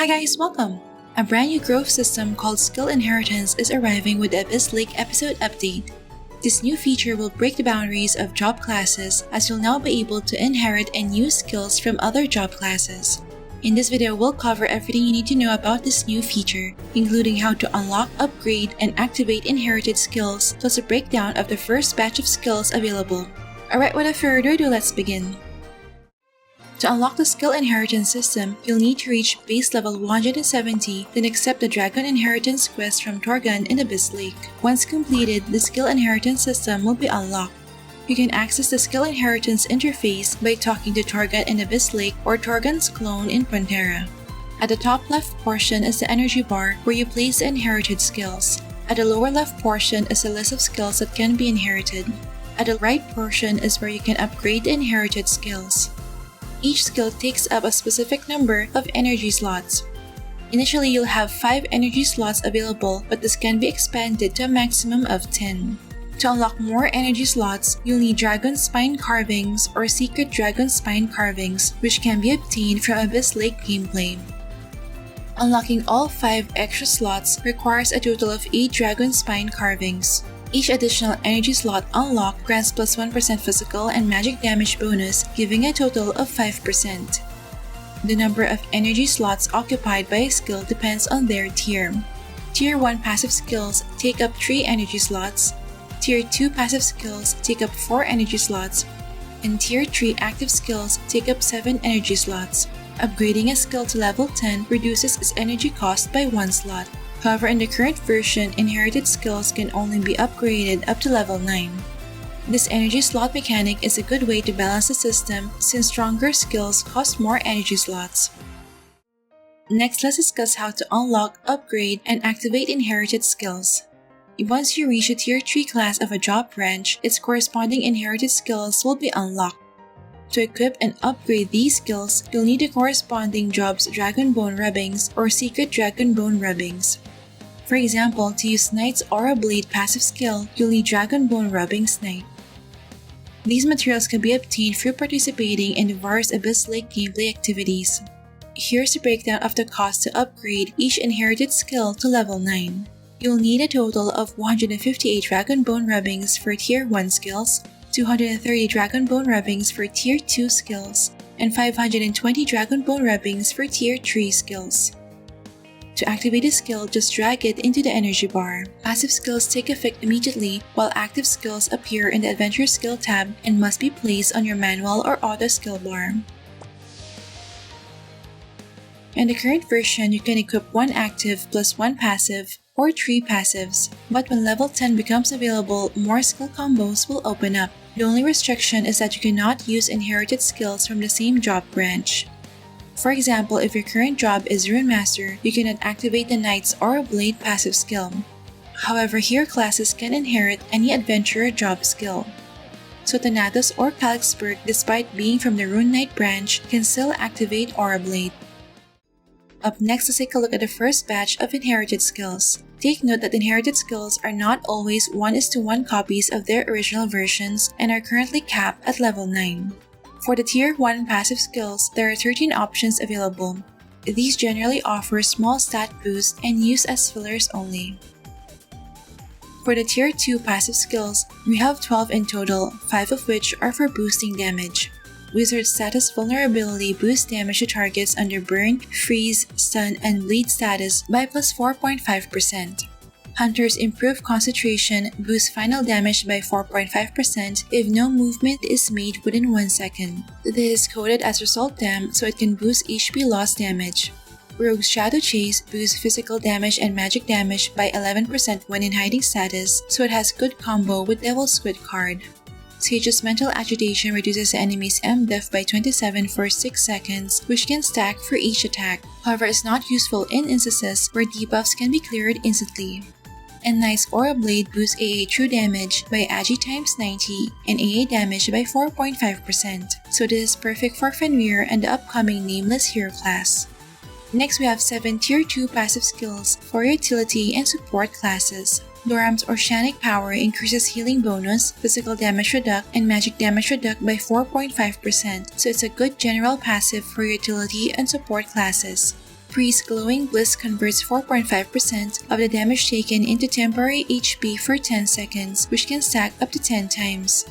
Hi guys, welcome! A brand new growth system called Skill Inheritance is arriving with the Abyss Lake episode update. This new feature will break the boundaries of job classes as you'll now be able to inherit and use skills from other job classes. In this video, we'll cover everything you need to know about this new feature, including how to unlock, upgrade, and activate inherited skills, plus a breakdown of the first batch of skills available. Alright, without further ado, let's begin. To unlock the skill inheritance system, you'll need to reach base level 170, then accept the Dragon Inheritance quest from Torgun in Abyss Lake. Once completed, the skill inheritance system will be unlocked. You can access the skill inheritance interface by talking to Torgun in Abyss Lake or Torgun's clone in Pantera. At the top left portion is the energy bar where you place the inherited skills. At the lower left portion is a list of skills that can be inherited. At the right portion is where you can upgrade the inherited skills. Each skill takes up a specific number of energy slots. Initially, you'll have 5 energy slots available, but this can be expanded to a maximum of 10. To unlock more energy slots, you'll need Dragon Spine Carvings or Secret Dragon Spine Carvings, which can be obtained from Abyss Lake gameplay. Unlocking all 5 extra slots requires a total of 8 Dragon Spine Carvings. Each additional energy slot unlocked grants plus 1% physical and magic damage bonus, giving a total of 5%. The number of energy slots occupied by a skill depends on their tier. Tier 1 passive skills take up 3 energy slots, Tier 2 passive skills take up 4 energy slots, and Tier 3 active skills take up 7 energy slots. Upgrading a skill to level 10 reduces its energy cost by 1 slot. However, in the current version, inherited skills can only be upgraded up to level 9. This energy slot mechanic is a good way to balance the system since stronger skills cost more energy slots. Next, let's discuss how to unlock, upgrade, and activate inherited skills. Once you reach a Tier 3 class of a job branch, its corresponding inherited skills will be unlocked. To equip and upgrade these skills, you'll need the corresponding job's Dragon Bone Rubbings or Secret Dragon Bone Rubbings. For example, to use Knight's Aura Blade passive skill, you'll need Dragon Bone Rubbings Knight. These materials can be obtained through participating in the various Abyss Lake gameplay activities. Here's a breakdown of the cost to upgrade each inherited skill to level 9. You'll need a total of 158 Dragon Bone Rubbings for Tier 1 skills, 230 Dragon Bone Rubbings for Tier 2 skills, and 520 Dragon Bone Rubbings for Tier 3 skills. To activate a skill, just drag it into the energy bar. Passive skills take effect immediately, while active skills appear in the Adventure Skill tab and must be placed on your manual or auto skill bar. In the current version, you can equip 1 active plus 1 passive, or 3 passives, but when level 10 becomes available, more skill combos will open up. The only restriction is that you cannot use inherited skills from the same job branch. For example, if your current job is Rune Master, you cannot activate the Knight's Aura Blade passive skill. However, hero classes can inherit any adventurer job skill. So Thanatos or Calixburg, despite being from the Rune Knight branch, can still activate Aura Blade. Up next, let's take a look at the first batch of inherited skills. Take note that inherited skills are not always 1:1 copies of their original versions and are currently capped at level 9. For the Tier 1 passive skills, there are 13 options available. These generally offer small stat boosts and use as fillers only. For the Tier 2 passive skills, we have 12 in total, 5 of which are for boosting damage. Wizard Status Vulnerability boosts damage to targets under Burn, Freeze, Stun, and Bleed status by plus 4.5%. Hunter's Improved Concentration boosts final damage by 4.5% if no movement is made within 1 second. This is coded as Result Dam so it can boost HP loss damage. Rogue's Shadow Chase boosts physical damage and magic damage by 11% when in hiding status, so it has good combo with Devil's Squid card. Sage's Mental Agitation reduces the enemy's M-Def by 27 for 6 seconds, which can stack for each attack. However, it's not useful in instances where debuffs can be cleared instantly. And Knight's Aura Blade boosts AA true damage by Agi times 90 and AA damage by 4.5%, so this is perfect for Fenrir and the upcoming Nameless hero class. Next, we have 7 Tier 2 passive skills for utility and support classes. Doram's Oceanic Power increases healing bonus, physical damage reduct, and magic damage reduct by 4.5%, so it's a good general passive for utility and support classes. Freeze Glowing Bliss converts 4.5% of the damage taken into temporary HP for 10 seconds, which can stack up to 10 times.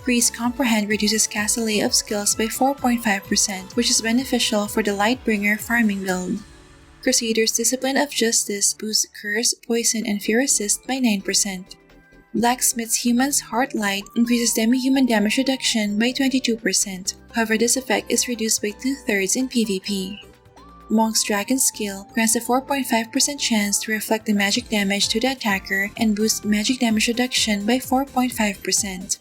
Freeze Comprehend reduces cast delay of skills by 4.5%, which is beneficial for the Lightbringer farming build. Crusader's Discipline of Justice boosts Curse, Poison, and Fear Assist by 9%. Blacksmith's Human's Heart Light increases demi-human damage reduction by 22%, however this effect is reduced by 2/3 in PvP. Monk's Dragon Skill grants a 4.5% chance to reflect the magic damage to the attacker and boosts magic damage reduction by 4.5%.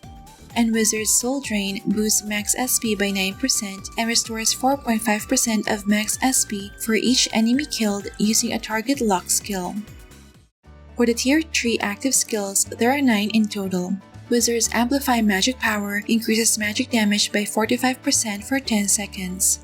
And Wizard's Soul Drain boosts max SP by 9% and restores 4.5% of max SP for each enemy killed using a target lock skill. For the Tier 3 active skills, there are 9 in total. Wizard's Amplify Magic Power increases magic damage by 45% for 10 seconds.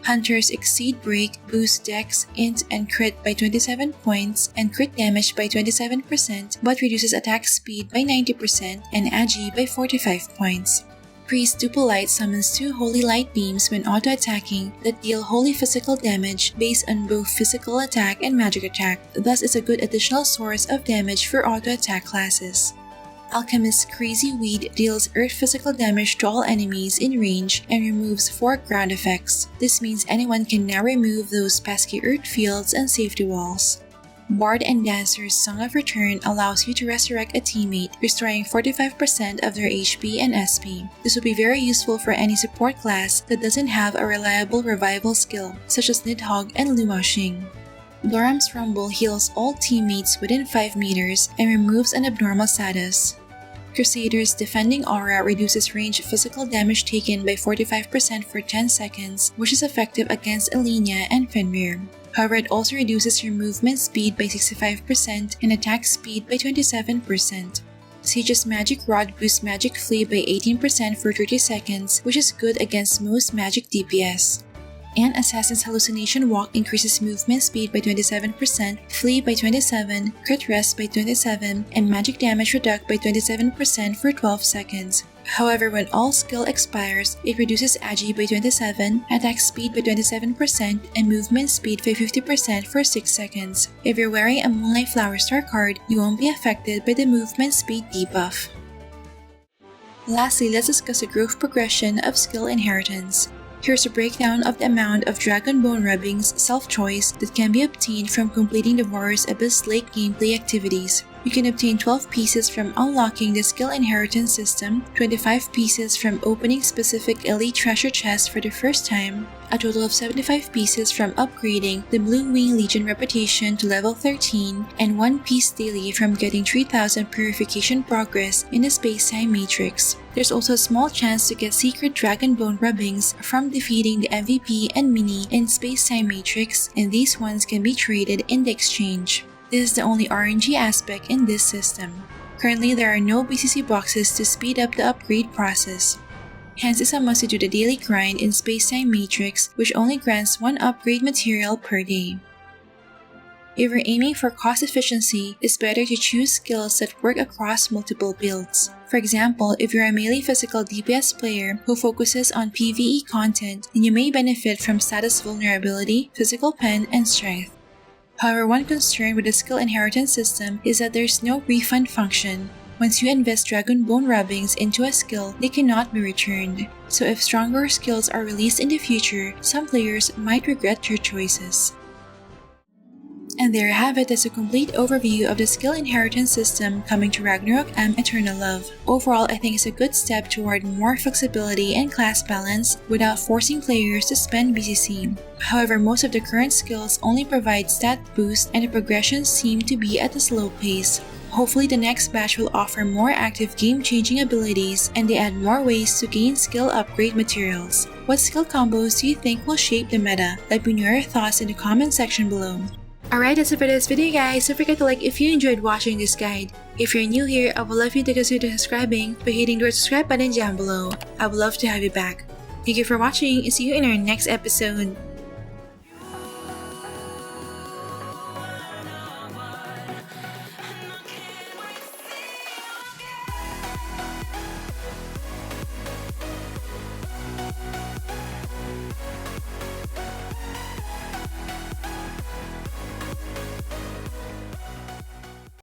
Hunter's Exceed Break boosts Dex, Int, and Crit by 27 points and crit damage by 27% but reduces attack speed by 90% and agi by 45 points. Priest Duple Light summons 2 Holy Light Beams when auto-attacking that deal holy physical damage based on both physical attack and magic attack, thus is a good additional source of damage for auto-attack classes. Alchemist's Crazy Weed deals earth physical damage to all enemies in range and removes 4 ground effects. This means anyone can now remove those pesky earth fields and safety walls. Bard and Dancer's Song of Return allows you to resurrect a teammate, restoring 45% of their HP and SP. This will be very useful for any support class that doesn't have a reliable revival skill, such as Nidhogg and Lu Maoxing. Loram's Rumble heals all teammates within 5 meters and removes an abnormal status. Crusader's Defending Aura reduces range physical damage taken by 45% for 10 seconds, which is effective against Elenia and Fenrir. However, it also reduces your movement speed by 65% and attack speed by 27%. Siege's Magic Rod boosts Magic Flee by 18% for 30 seconds, which is good against most magic DPS. And Assassin's Hallucination Walk increases movement speed by 27%, flee by 27%, crit rest by 27%, and magic damage reduct by 27% for 12 seconds. However, when all skill expires, it reduces agi by 27%, attack speed by 27%, and movement speed by 50% for 6 seconds. If you're wearing a Moonlight Flower Star card, you won't be affected by the movement speed debuff. Lastly, let's discuss the growth progression of skill inheritance. Here's a breakdown of the amount of Dragon Bone Rubbing's self-choice that can be obtained from completing the Warrior's Abyss Lake gameplay activities. You can obtain 12 pieces from unlocking the skill inheritance system, 25 pieces from opening specific elite treasure chests for the first time, a total of 75 pieces from upgrading the Blue Wing Legion reputation to level 13, and 1 piece daily from getting 3000 purification progress in the space-time matrix. There's also a small chance to get secret Dragon Bone Rubbings from defeating the MVP and Mini in space-time matrix, and these ones can be traded in the exchange. This is the only RNG aspect in this system. Currently, there are no BCC boxes to speed up the upgrade process. Hence, it's a must to do the daily grind in Spacetime Matrix, which only grants 1 upgrade material per day. If you're aiming for cost efficiency, it's better to choose skills that work across multiple builds. For example, if you're a melee physical DPS player who focuses on PvE content, then you may benefit from status vulnerability, physical pen, and strength. However, one concern with the skill inheritance system is that there's no refund function. Once you invest Dragon Bone Rubbings into a skill, they cannot be returned. So if stronger skills are released in the future, some players might regret their choices. And there you have it, as a complete overview of the skill inheritance system coming to Ragnarok and Eternal Love. Overall, I think it's a good step toward more flexibility and class balance without forcing players to spend BCC. However, most of the current skills only provide stat boost and the progressions seem to be at a slow pace. Hopefully the next batch will offer more active game-changing abilities and they add more ways to gain skill upgrade materials. What skill combos do you think will shape the meta? Let me know your thoughts in the comment section below. Alright, that's it for this video guys. Don't forget to like if you enjoyed watching this guide. If you're new here, I would love you to consider subscribing by hitting the subscribe button down below. I would love to have you back. Thank you for watching and see you in our next episode.